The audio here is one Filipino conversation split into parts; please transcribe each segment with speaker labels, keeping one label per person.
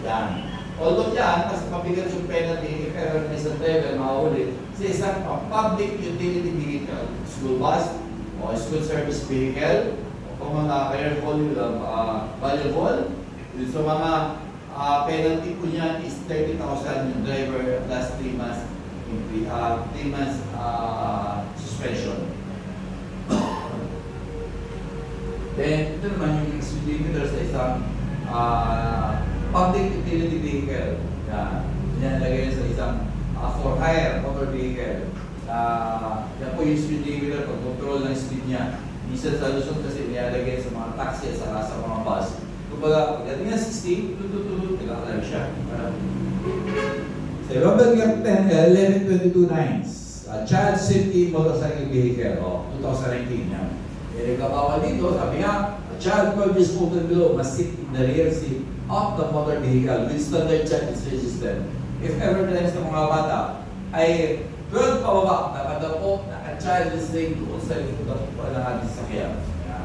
Speaker 1: Yan. Although yan, mas mabigat yung penalty if ever may isang driver mahuli sa isang public utility vehicle, school bus, o school service vehicle, o kung mga careful, valuable. Yun sa mga penalty po niyan is 30,000 yung driver plus 3 months, 3 months suspension. Then, ito naman yung speed limiter sa isang public utility vehicle. Yan lagay sa isang for hire motor vehicle. Yan po yung speed limiter pag control ng speed niya. Minsan sa Luzon kasi nilalagay sa mga taxi at saka sa mga bus. Kumbaga, pagdating na 60, tututulog, nagkakalag siya. So, Robert Gap 1122-9, Child Safety Motorcycle Vehicle, 2019 yan. Kabawal dito, sabi nga, a child 12 years old and below must sit in the rear seat of the motor vehicle with standard check system. If ever times ng mga bata ay 12 pababa, dapat na po naka-child listening doon sa likod ng ating sakyan.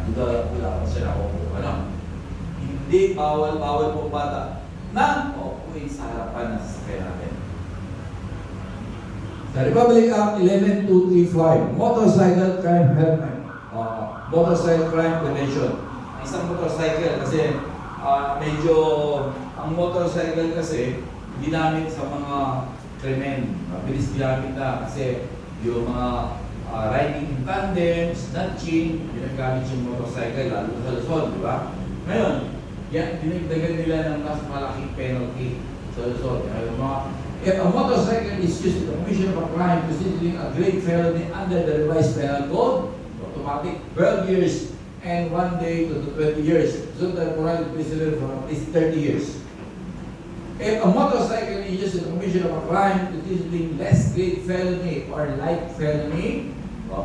Speaker 1: Dito wala pa siya nakukuha. Ano? Hindi bawal po bata na uwi sa harapan ng sakyan natin. The Republic Act 11235, Motorcycle Crime Helmet. Motorcycle Crime Prevention. Isang motorcycle kasi medyo ang motorcycle kasi ginamit sa mga krimen. Mabilis ginamit na kasi yung mga riding in tandem, snatching, ginagamit yung motorcycle lalo sa Luzon, di ba? Ngayon, yan, dinagdagan nila ng mas malaking penalty sa Luzon. If a motorcycle is used in the commission of a crime constituting a great felony under the revised penal code, automatic 12 years and 1 day to 20 years. So temporal imprisonment for at least 30 years. If a motorcycle is used in the commission of a crime constituting less great felony or light felony,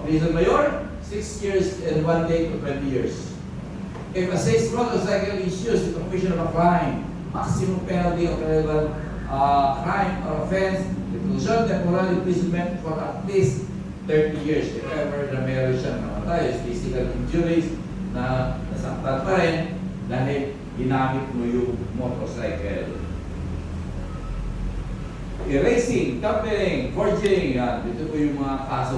Speaker 1: prison mayor, 6 years and 1 day to 20 years. If a safe motorcycle is used in the commission of a crime, maximum penalty of relevant crime or offense, reclusion, temporal imprisonment for at least 30 years. If ever na meron siyang namatay, physical injuries na nasaktan pa rin dahil ginamit mo yung motorcycle. Erasing, tampering, forging, yan. Dito po yung mga kaso